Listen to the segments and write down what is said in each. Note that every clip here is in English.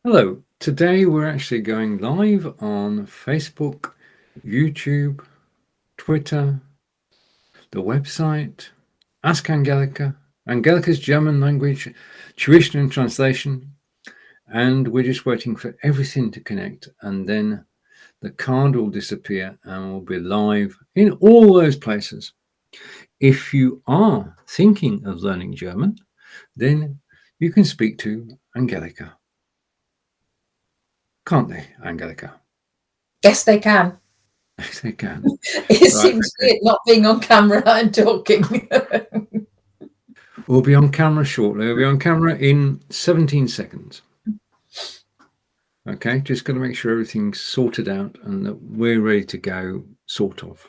Hello, today we're actually going live on Facebook, YouTube, Twitter, the website, Ask Angelika, Angelika's German language tuition and translation, and we're just waiting for everything to connect, and then the card will disappear and we'll be live in all those places. If you are thinking of learning German, then you can speak to Angelika. Can't they, Angelika? Yes, they can. Yes, they can. It Right, seems okay. weird not being on camera and talking. We'll be on camera shortly. We'll be on camera in 17 seconds. Okay, just got to make sure everything's sorted out and that we're ready to go, sort of.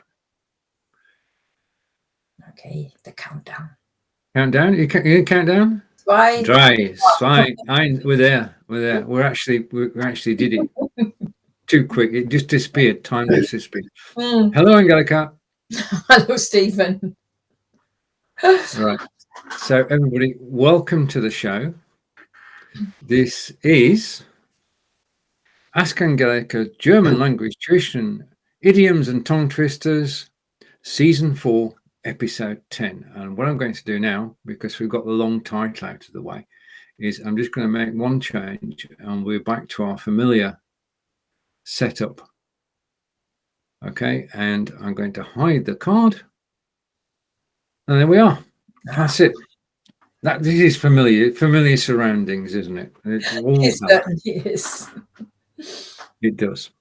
Okay, the countdown. Countdown? You count down? Zwei. Drei, zwei, ein. We're there. We're there. We actually did it too quick. It just disappeared. Time just disappeared. Hello, Angelika. Hello, Stephen. Right. So, everybody, welcome to the show. This is Ask Angelika, German language tuition, idioms and tongue twisters, season 4, episode 10. And what I'm going to do now, because we've got the long title out of the way, is I'm just going to make one change and we're back to our familiar setup. Okay, and I'm going to hide the card. And there we are. That's it. This is familiar surroundings, isn't it? It certainly is. It does.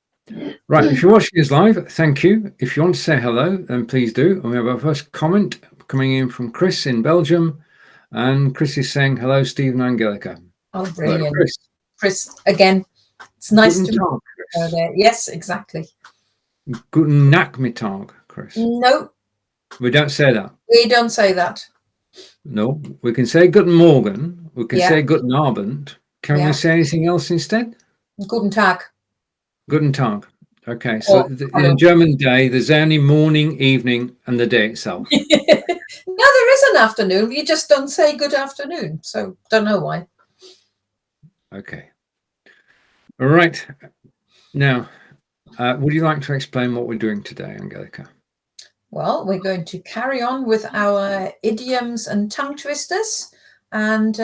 Right, if you're watching this live, thank you. If you want to say hello, then please do. And we have our first comment coming in from Chris in Belgium. And Chris is saying, hello, Stephen and Angelika. Oh, brilliant. Hello, Chris. Chris, again, it's nice Guten to Tag, know Chris. there. Yes, exactly. Guten Nachmittag, Chris. No, We don't say that. we don't say that. No, we can say Guten Morgen. We can Yeah. say Guten Abend. Can we say anything else instead? Guten Tag. Guten Tag. Okay, so in a German day, there's only morning, evening, and the day itself. No, there is an afternoon. You just don't say good afternoon. So don't know why. Okay. All right. Now, would you like to explain what we're doing today, Angelika? Well, we're going to carry on with our idioms and tongue twisters. And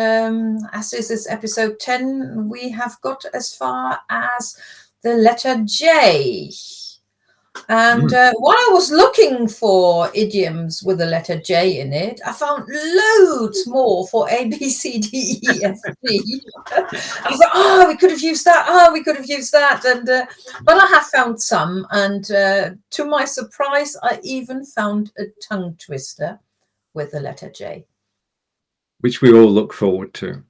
as this is episode 10, we have got as far as the letter J. And while I was looking for idioms with the letter J in it, I found loads more for A, B, C, D, E, F, G. I thought, we could have used that. We could have used that. And but I have found some. And to my surprise, I even found a tongue twister with the letter J. Which we all look forward to.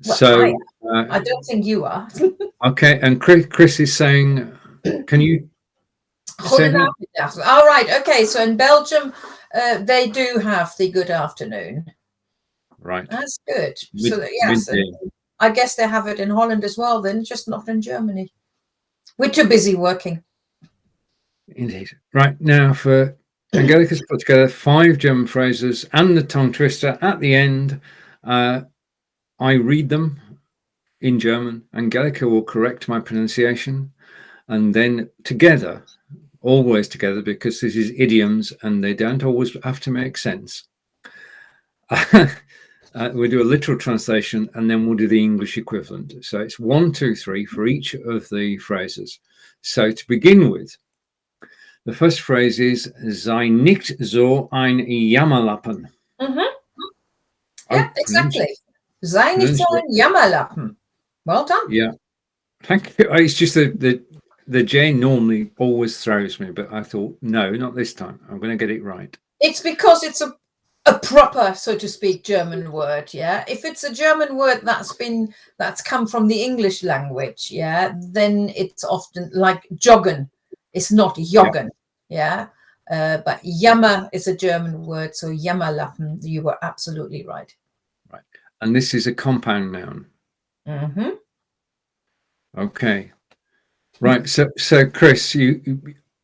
Well, so I don't think you are. Okay, and Chris is saying, can you say that? All right, okay, so in Belgium, they do have the good afternoon. Right. That's good. So yes, I guess they have it in Holland as well, then, just not in Germany. We're too busy working. Indeed. Right, now for Angelika's put together 5 German phrases and the tongue twister at the end. I read them in German. Angelika will correct my pronunciation, and then together, always together, because this is idioms and they don't always have to make sense. We'll do a literal translation and then we'll do the English equivalent. So it's 1, 2, 3 for each of the phrases. So to begin with, the first phrase is sei nicht so ein Jammerlappen. Yeah, exactly. Sei nicht so ein Jammerlappen. Well done. Yeah, thank you. It's just the J normally always throws me, but I thought, no, not this time. I'm going to get it right. It's because it's a proper, so to speak, German word. Yeah, if it's a German word that's come from the English language, yeah, then it's often like joggen. It's not joggen. Yeah. But jammer is a German word, so Jammerlappen. You were absolutely right. Right, and this is a compound noun. Okay, right. So Chris, you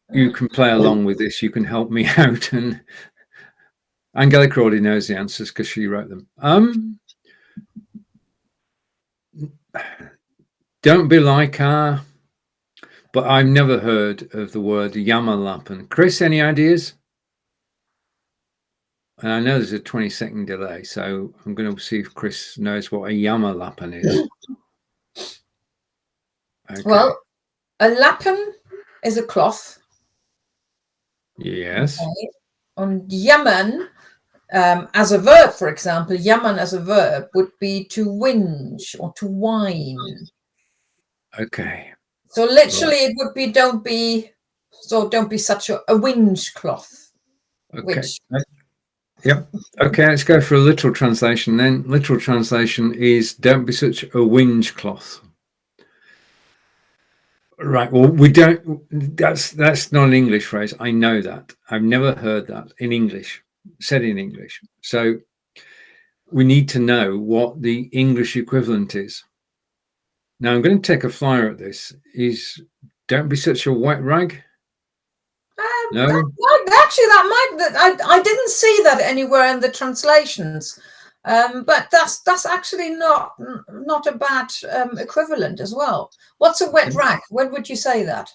can play along with this. You can help me out, and Angelika already knows the answers because she wrote them. don't be like her. But I've never heard of the word Jammerlappen. Chris, any ideas? And I know there's a 20-second delay, so I'm going to see if Chris knows what a Jammerlappen is. Okay. Well, a lappen is a cloth. Yes. Okay. And jammern, as a verb, for example, jammern as a verb would be to whinge or to whine. Okay. So literally it would be don't be such a whinge cloth. Okay. Yep. Okay, let's go for a literal translation then. Literal translation is don't be such a whinge cloth. Right. Well, we don't. That's not an English phrase. I know that. I've never heard that in English, said in English. So we need to know what the English equivalent is. Now I'm going to take a flyer at this. Is don't be such a wet rag. No. Actually, I didn't see that anywhere in the translations. But that's actually not a bad equivalent as well. What's a wet rag? When would you say that?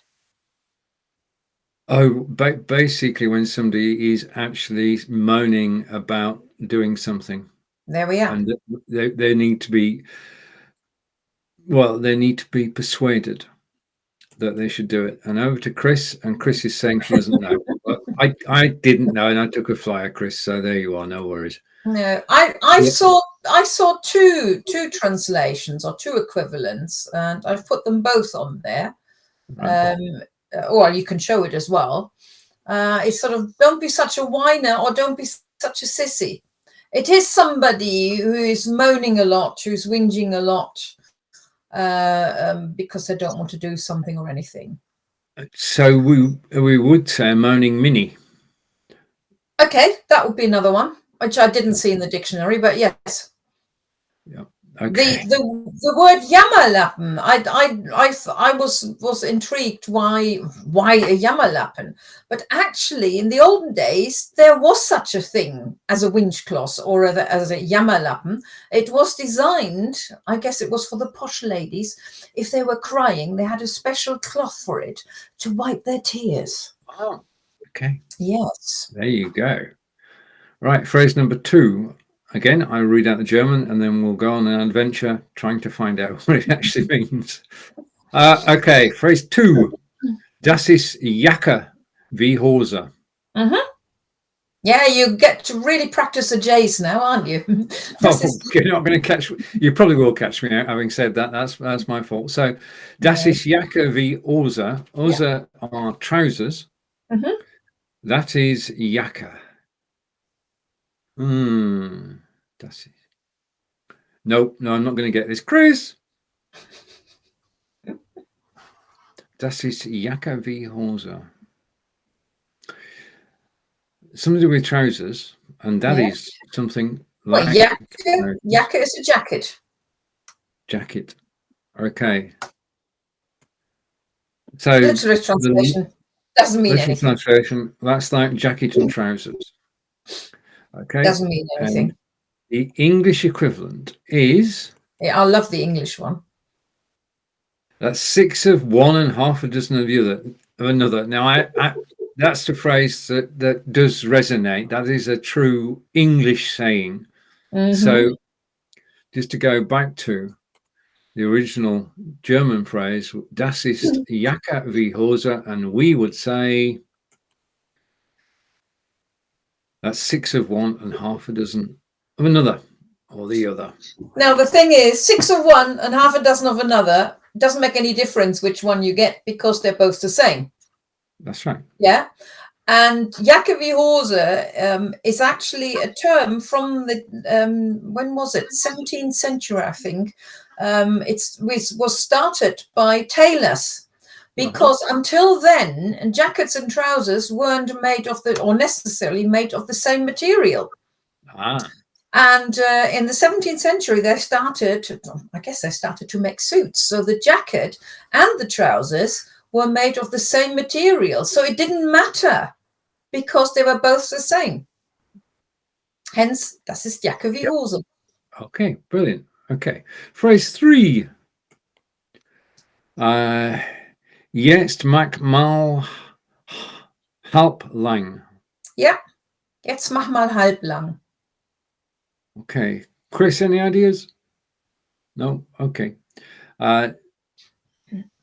Oh, basically when somebody is actually moaning about doing something. There we are. And they need to be, well, they need to be persuaded that they should do it. And over to Chris, and Chris is saying she doesn't know. But I didn't know, and I took a flyer, Chris. So there you are. No worries. No, I saw two translations or two equivalents, and I've put them both on there. Or you can show it as well. It's sort of don't be such a whiner or don't be such a sissy. It is somebody who is moaning a lot, who's whinging a lot because they don't want to do something or anything. So we would say a moaning mini. Okay, that would be another one, which I didn't see in the dictionary, but yes. Yeah. Okay. The word Jammerlappen, I was intrigued why a Jammerlappen, but actually in the olden days there was such a thing as a whinge cloth or as a Jammerlappen. It was designed, I guess it was for the posh ladies. If they were crying, they had a special cloth for it to wipe their tears. Oh, okay. Yes. There you go. Right, phrase number 2. Again, I read out the German and then we'll go on an adventure trying to find out what it actually means. Okay, phrase 2. Das ist Jacke wie Hose. Mm-hmm. Yeah, you get to really practice the J's now, aren't you? You're not going to catch. You probably will catch me out. Having said that, that's my fault. So, das ist Jacke wie Hose. Hose are trousers. Mm-hmm. That is Jacke. Das ist. Nope, no, I'm not going to get this. Chris. Das ist Jacke wie Hose. Something with trousers, and that is something like. Well, Jacke is a jacket. Jacket. Okay. So literary translation doesn't mean anything. Translation, that's like jacket and trousers. Okay. Doesn't mean anything. And the English equivalent is. Yeah, I love the English one. That's 6 of one and half a dozen of another. Now, I that's the phrase that does resonate. That is a true English saying. Mm-hmm. So, just to go back to the original German phrase, das ist Jacke wie Hose, and we would say that's 6 of one and half a dozen of another, or the other. Now, the thing is, 6 of one and half a dozen of another doesn't make any difference which one you get because they're both the same. That's right. Yeah. And Jacke wie Hose is actually a term from the, when was it? 17th century, I think. It was started by tailors because until then, jackets and trousers weren't made of necessarily made of the same material. And in the 17th century, they started to make suits. So the jacket and the trousers were made of the same material. So it didn't matter because they were both the same. Hence, das ist Jacke wie Hose. Okay, brilliant. Okay. Phrase 3. Jetzt, mach, halblang. Yeah. Jetzt mach mal halblang. Okay. Chris, any ideas? No? Okay.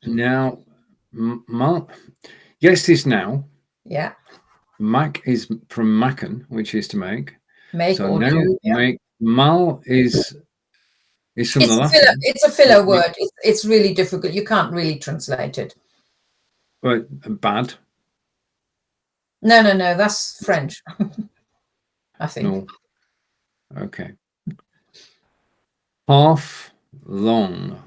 Now, yes is now. Yeah. Mach is from machen, which is to make. Make So or now do. Yeah. make. Mal is from the Latin. It's a filler word. It's really difficult. You can't really translate it. Well, bad. No. That's French. I think. No. Okay. Half long.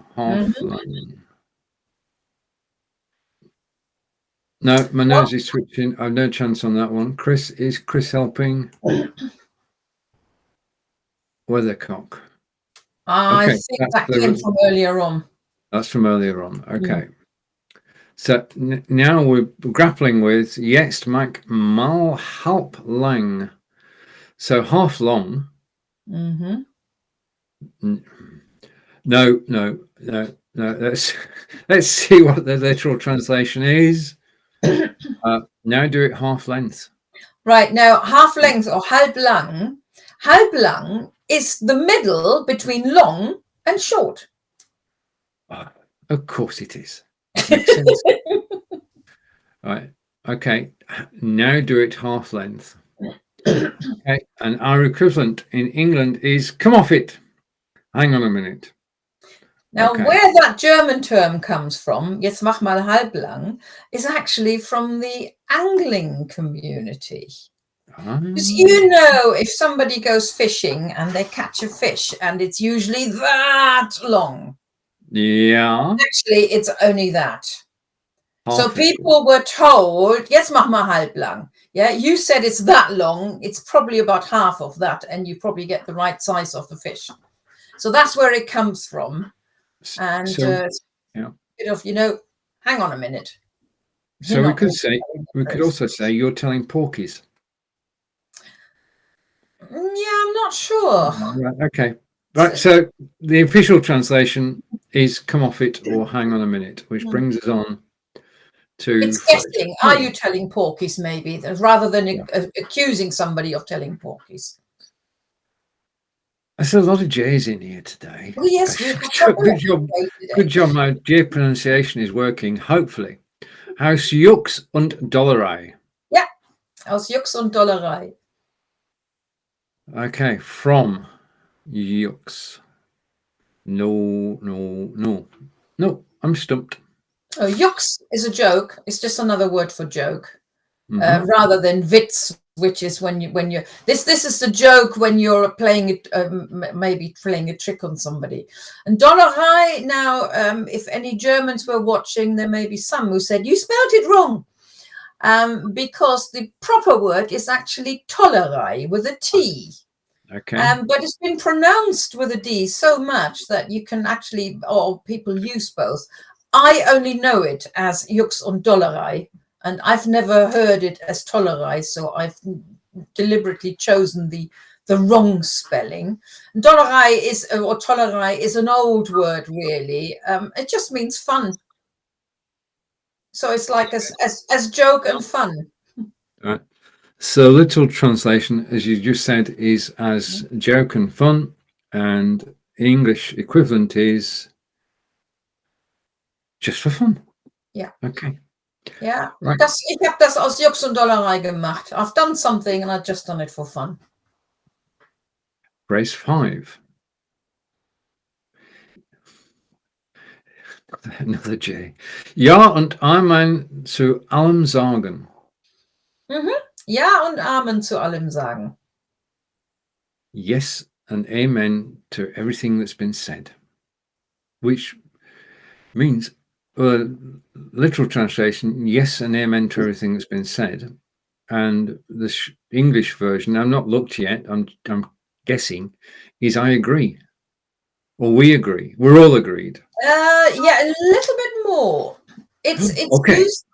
No, my nose is switching. I've no chance on that one. Chris, is Chris helping? Weathercock. I think that came from earlier on. That's from earlier on. Okay. So now we're grappling with Jetzt, mach, halblang. So half long. No. Let's see what the literal translation is. Now do it half length. Right, now half length or halblang. Halblang is the middle between long and short. Of course it is. Makes sense. Right. Okay. Now do it half length. Okay. And our equivalent in England is come off it. Hang on a minute. Now, where that German term comes from, jetzt mach mal halblang, is actually from the angling community. Because if somebody goes fishing and they catch a fish and it's usually that long. Yeah. Actually, it's only that. So people were told, jetzt mach mal halblang. Yeah, you said it's that long. It's probably about half of that, and you probably get the right size of the fish. So that's where it comes from. And hang on a minute. So we could also say you're telling porkies. Yeah, I'm not sure. Right, okay. Right. So the official translation is come off it or hang on a minute, which brings us on to. It's guessing. Are you telling porkies maybe, rather than accusing somebody of telling porkies? There's a lot of J's in here today. Oh, yes, good job. My J pronunciation is working. Hopefully, Aus Jux und Dollerei. Yeah, aus Jux und Dollerei. Okay, from Jux. No. I'm stumped. Oh, Jux is a joke. It's just another word for joke, rather than Witz, which is when you this is the joke when you're playing it, maybe playing a trick on somebody. And Dollerei, now, if any Germans were watching, there may be some who said you spelled it wrong, because the proper word is actually Tollerei with a T. Okay. But it's been pronounced with a D so much that you can actually, or people use both. I only know it as Jux und Dollerei, and I've never heard it as Tollerei, so I've deliberately chosen the wrong spelling. Dollerei or Tollerei is an old word, really. It just means fun. So it's like as joke and fun. Right. So literal translation, as you just said, is as joke and fun, and English equivalent is just for fun. Yeah. Okay. Yeah. Right. Ich habe das aus Jux und Dollerei gemacht. I've done something and I've just done it for fun. Phrase 5. Another J. Ja und Amen zu allem sagen. Ja und Amen zu allem sagen. Yes and amen to everything that's been said. Which means, literal translation, yes and amen to everything that's been said. And the English version, I've not looked yet, I'm guessing, is I agree. Or we agree. We're all agreed. Yeah, a little bit more. It's okay. Used,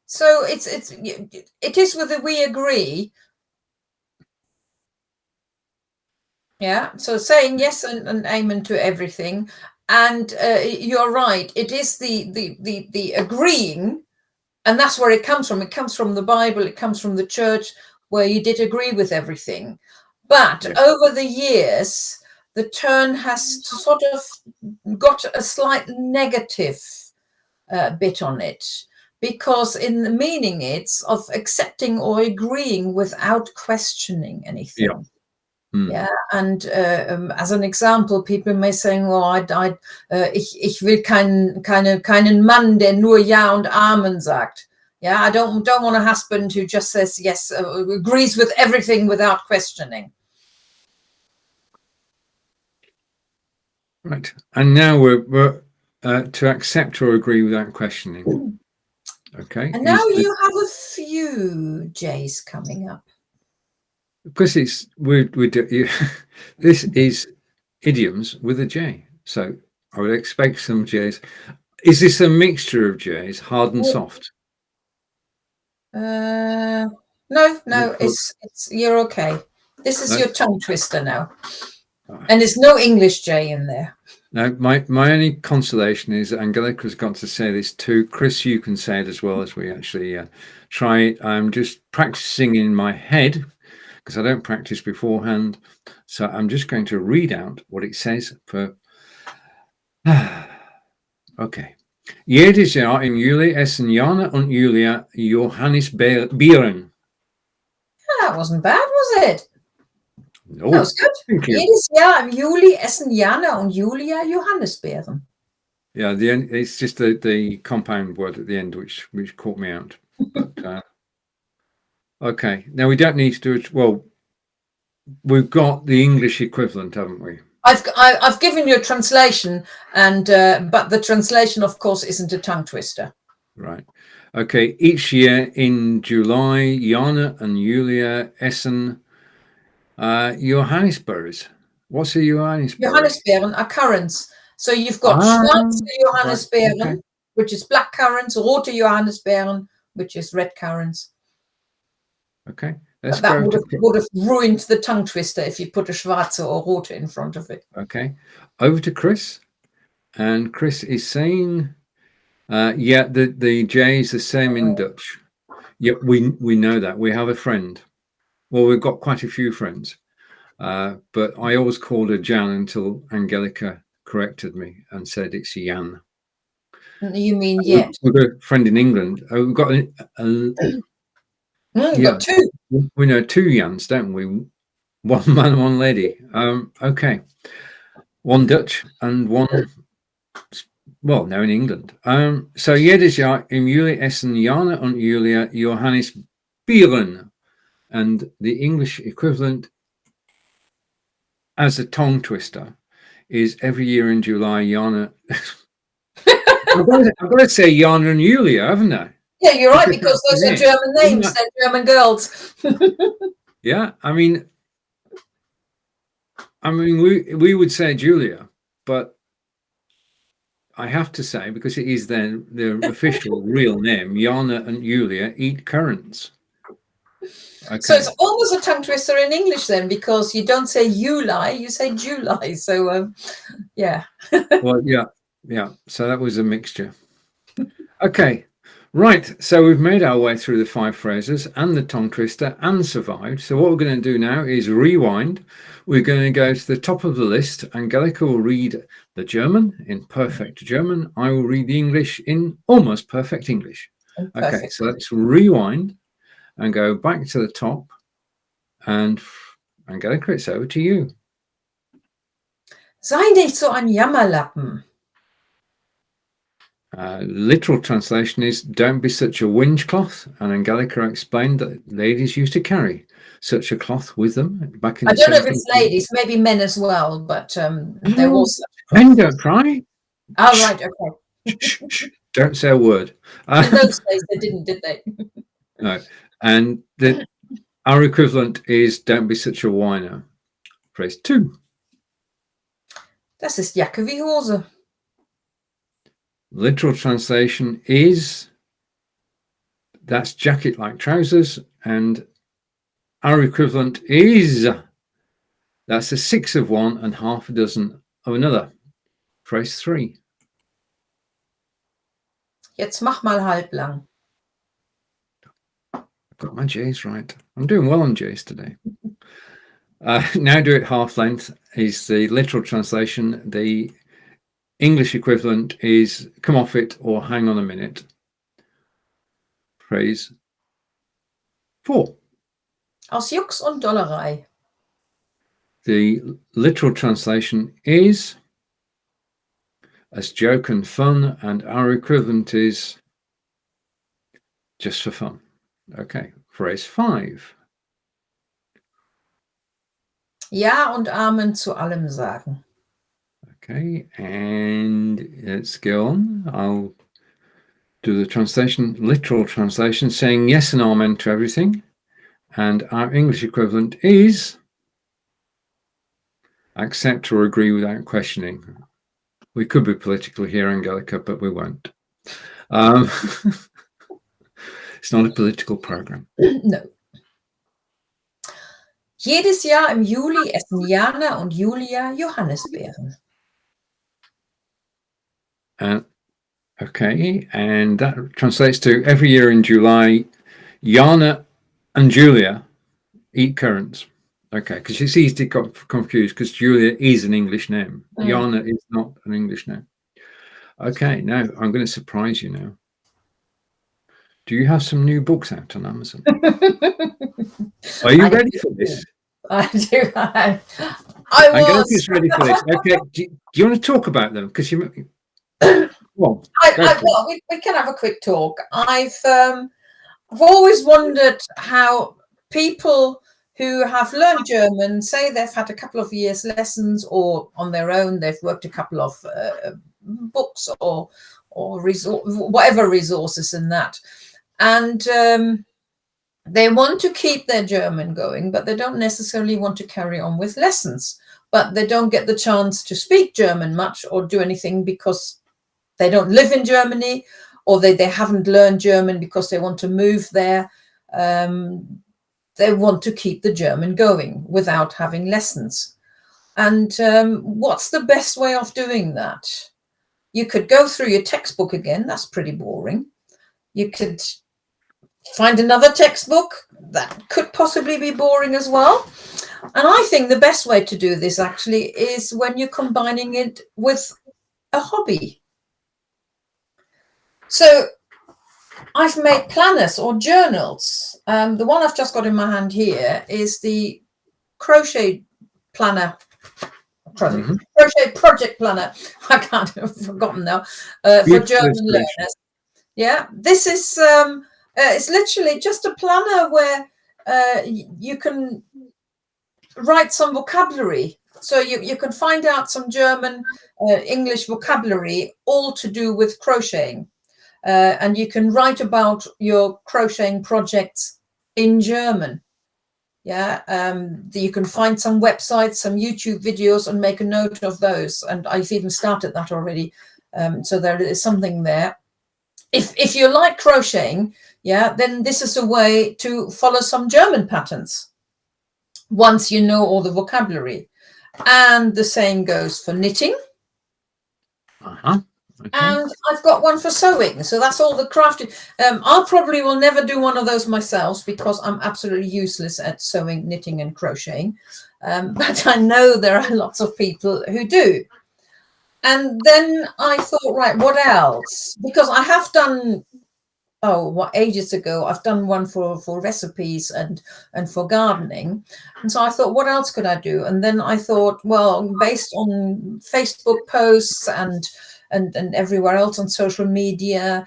so it is with the we agree. Yeah, so saying yes and amen to everything. And you're right. It is the agreeing, and that's where it comes from. It comes from the Bible. It comes from the church, where you did agree with everything. But over the years, the turn has sort of got a slight negative bit on it, because in the meaning it's of accepting or agreeing without questioning anything. Yeah, and as an example, people may say, "Oh, ich will keinen Mann, der nur Ja und Amen sagt." Yeah, I don't want a husband who just says yes, agrees with everything without questioning. Right, and now we're to accept or agree without questioning. Okay, and now you have a few J's coming up. Because it's this is idioms with a J, so I would expect some J's. Is this a mixture of J's, hard and soft? No, it's you're okay. This is your tongue twister now, and there's no English J in there. Now, my only consolation is Angelika's got to say this too. Chris, you can say it as well as we actually try it. I'm just practicing in my head, because I don't practice beforehand. So I'm just going to read out what it says for. Okay. Jedes Jahr im Juli essen Jana und Julia Johannisbeeren. That wasn't bad, was it? No. That was good. Jedes Jahr im Juli essen Jana und Julia Johannisbeeren. Yeah, the end. It's just the compound word at the end which caught me out. But, okay, now we don't need to do it. Well, we've got the English equivalent, haven't we? I've given you a translation, and but the translation, of course, isn't a tongue twister. Right. Okay. Each year in July, Jana and Julia essen Johannisbeeren. What's a Johannisbeeren? Johannisbeeren are currants. So you've got schwarze Johannisbeeren, which is black currants, rote Johannisbeeren, which is red currants. Okay. That would have ruined the tongue twister if you put a schwarze or rote in front of it. Okay. Over to Chris. And Chris is saying, yeah, the J is the same in Dutch. Yeah, we know that. We have a friend. Well, we've got quite a few friends. But I always called her Jan until Angelika corrected me and said it's Jan. You mean yet? We've got a friend in England. We've got got two. We know two Jans, don't we? One man, one lady. Okay. One Dutch and one, well, now in England. So Jedes Jahr im Juli essen Jana und Julia Johannisbeeren. And the English equivalent as a tongue twister is every year in July, Jana. I've got to say Jana and Julia, haven't I? Yeah, you're right, because those are German names. They're German girls. Yeah, I mean, we would say Julia, but I have to say, because it is their official real name, Jana and Julia eat currants. Okay. So it's almost a tongue twister in English then, because you don't say Juli, you say July. So yeah. Well, yeah. So that was a mixture. Okay. Right, so we've made our way through the 5 phrases and the tongue twister and survived. So what we're going to do now is rewind. We're going to go to the top of the list. Angelika will read the German in perfect German. I will read the English in almost perfect English. Okay, so let's rewind and go back to the top. And Angelika, it's over to you. Sei nicht so ein Jammerlappen. Literal translation is don't be such a whinge cloth, and Angelika explained that ladies used to carry such a cloth with them back in the 17th. I don't know if it's ladies, maybe men as well, but there was such a cloth. Men don't cry. Oh, right, okay. Shh, don't say a word. In those days they didn't, did they? No. And our equivalent is don't be such a whiner. Phrase 2. Das ist Jacke wie Hose. Literal translation is that's jacket like trousers, and our equivalent is that's a 6 of one and half a dozen of another. Phrase 3. Jetzt mach mal halblang. I've got my J's right. I'm doing well on J's today. Now do it half length is the literal translation. The English equivalent is come off it or hang on a minute. Phrase 4. Aus Jux und Dollerei. The literal translation is as joke and fun, and our equivalent is just for fun. Okay, phrase 5. Ja und Amen zu allem sagen. Okay, and let's go on. I'll do the translation, literal translation, saying yes and amen to everything. And our English equivalent is accept or agree without questioning. We could be political here, Angelika, but we won't. It's not a political program. No. Jedes Jahr im Juli essen Jana und Julia Johannisbeeren. Okay, and that translates to every year in July, Jana and Julia eat currants. Okay, because it's easy to get confused because Julia is an English name. Jana is not an English name. Okay, now I'm going to surprise you now. Do you have some new books out on Amazon? Are you ready for this? I do. I was ready for this. Okay, do you want to talk about them? Because you. Well, we can have a quick talk. I've always wondered how people who have learned German, say they've had a couple of years lessons or on their own, they've worked a couple of books or whatever resources in that. And they want to keep their German going, but they don't necessarily want to carry on with lessons. But they don't get the chance to speak German much or do anything because they don't live in Germany, or they haven't learned German because they want to move there. They want to keep the German going without having lessons. And what's the best way of doing that? You could go through your textbook again. That's pretty boring. You could find another textbook. That could possibly be boring as well. And I think the best way to do this actually is when you're combining it with a hobby. So I've made planners or journals. The one I've just got in my hand here is the crochet planner. Crochet project planner. I can't have forgotten now. For German learners. Yeah, this is it's literally just a planner where you can write some vocabulary. So you can find out some German, English vocabulary, all to do with crocheting. And you can write about your crocheting projects in German. Yeah, you can find some websites, some YouTube videos, and make a note of those. And I've even started that already. So there is something there. If you like crocheting, yeah, then this is a way to follow some German patterns once you know all the vocabulary. And the same goes for knitting. Okay. And I've got one for sewing. So that's all the crafting. I probably will never do one of those myself because I'm absolutely useless at sewing, knitting and crocheting. But I know there are lots of people who do. And then I thought, right, what else? Because I have done, ages ago, I've done one for recipes and for gardening. And so I thought, what else could I do? And then I thought, well, based on Facebook posts and everywhere else on social media,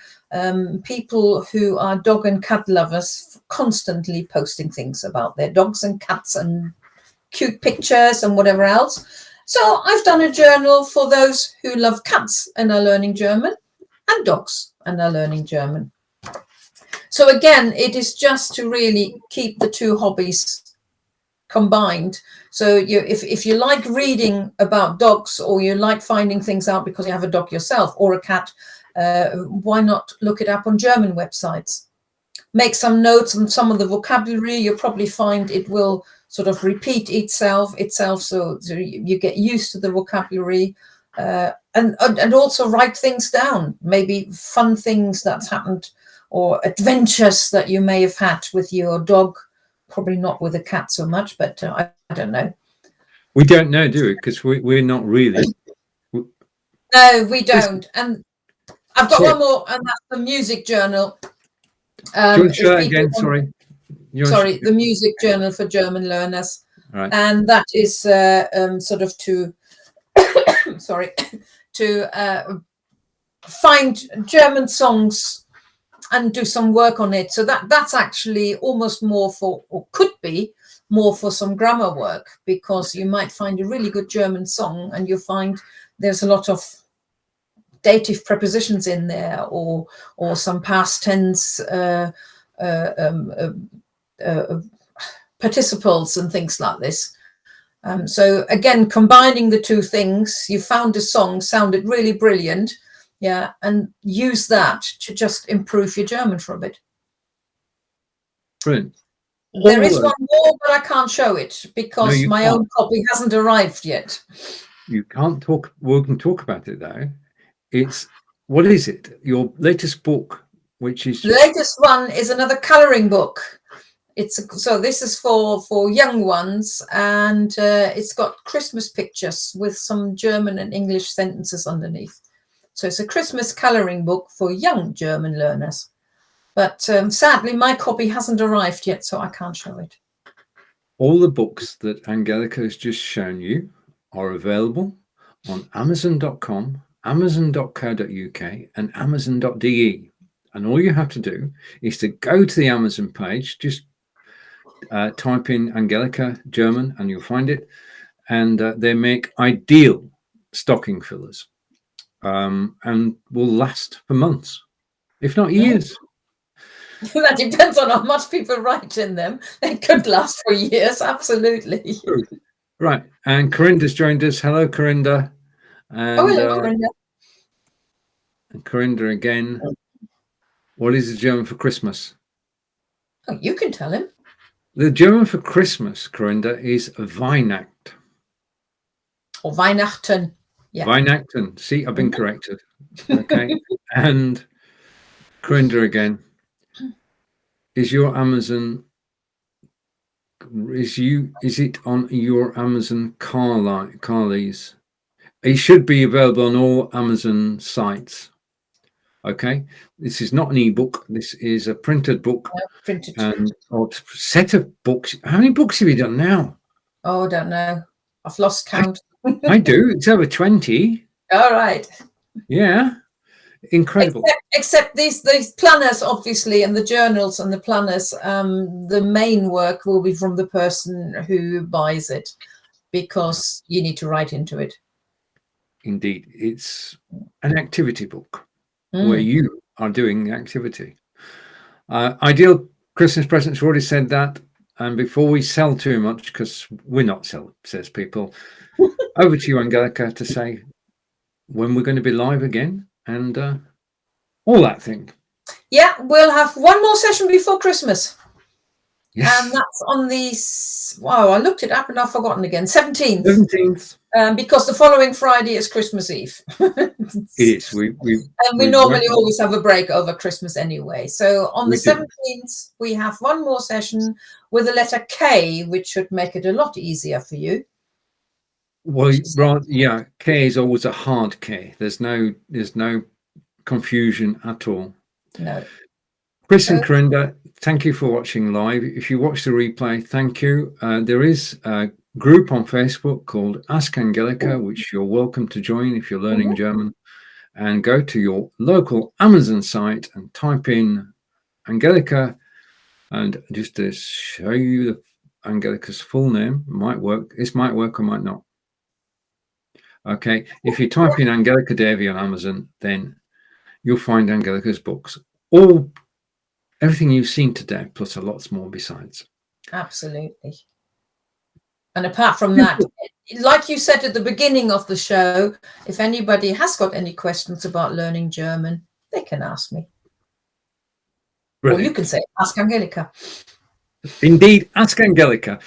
people who are dog and cat lovers constantly posting things about their dogs and cats and cute pictures and whatever else. So I've done a journal for those who love cats and are learning German and dogs and are learning German. So again, it is just to really keep the two hobbies combined. So if you like reading about dogs or you like finding things out because you have a dog yourself or a cat, why not look it up on German websites? Make some notes on some of the vocabulary. You'll probably find it will sort of repeat itself so you get used to the vocabulary. and also write things down, maybe fun things that's happened or adventures that you may have had with your dog. Probably not with a cat so much, but I don't know. We don't know, do we? Because we're not really. No, we don't. And I've got one more, and that's the music journal. Do you want to show that again? Sorry. Sorry, the music journal for German learners. Right. And that is sort of to find German songs and do some work on it. So that's actually almost more for, or could be more for, some grammar work, because you might find a really good German song and you find there's a lot of dative prepositions in there, or some past tense participles and things like this. So again, combining the two things, you found a song, sounded really brilliant, yeah, and use that to just improve your German for a bit. Brilliant. There is one more, but I can't show it because my own copy hasn't arrived yet. You can't talk. We can talk about it though. It's, what is it? Your latest book, which is, the latest one is another colouring book. So this is for young ones, and it's got Christmas pictures with some German and English sentences underneath. So it's a Christmas colouring book for young German learners. But sadly, my copy hasn't arrived yet, so I can't show it. All the books that Angelika has just shown you are available on Amazon.com, Amazon.co.uk, and Amazon.de. And all you have to do is to go to the Amazon page, just type in Angelika German and you'll find it. And they make ideal stocking fillers, and will last for months, if not years. That depends on how much people write in them. They could last for years, absolutely. Right, and Corinda's joined us. Hello, Corinda. And, hello, Corinda. And Corinda again. What is the German for Christmas? Oh, you can tell him. The German for Christmas, Corinda, is Weihnacht. Or Weihnachten. Yeah. Weihnachten. See, I've been corrected. Okay. And Corinda again. Is your Amazon, is it on your Amazon Carly's? It should be available on all Amazon sites. Okay, this is not an ebook. This is a printed book, and a set of books. How many books have you done now? Oh, I don't know. I've lost count. I do. It's over 20. All right. Yeah. Incredible. Except these planners, obviously, and the journals and the planners, the main work will be from the person who buys it, because you need to write into it. Indeed. It's an activity book where you are doing the activity. Ideal Christmas presents, we already said that. And before we sell too much, because we're not salespeople, over to you, Angelika, to say when we're going to be live again. And all that thing. Yeah, we'll have one more session before Christmas. Yes. And that's on the, wow, I looked it up and I've forgotten again, 17th. 17th. Because the following Friday is Christmas Eve. It is. We normally always have a break over Christmas anyway. So on the 17th, we have one more session with the letter K, which should make it a lot easier for you. Well, yeah, K is always a hard K. There's no confusion at all. No. Chris and Corinda, thank you for watching live. If you watch the replay, thank you. There is a group on Facebook called Ask Angelika, which you're welcome to join if you're learning German. And go to your local Amazon site and type in Angelika. And just to show you the Angelika's full name, might work. This might work or might not. Okay, if you type in Angelika Davey on Amazon, then you'll find Angelika's books. Everything you've seen today, plus a lot more besides. Absolutely. And apart from that, like you said at the beginning of the show, if anybody has got any questions about learning German, they can ask me. Brilliant. Or you can say, ask Angelika. Indeed, ask Angelika.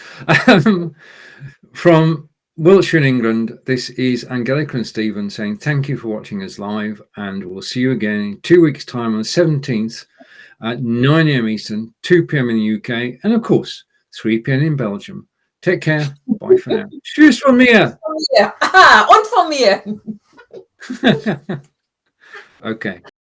From Wiltshire in England, this is Angelika and Stephen saying thank you for watching us live, and we'll see you again in 2 weeks' time on the 17th at 9 a.m. Eastern, 2 p.m. in the UK, and of course, 3 p.m. in Belgium. Take care. Bye for now. Tschüss von mir. Ja. Aha, und von mir. Okay.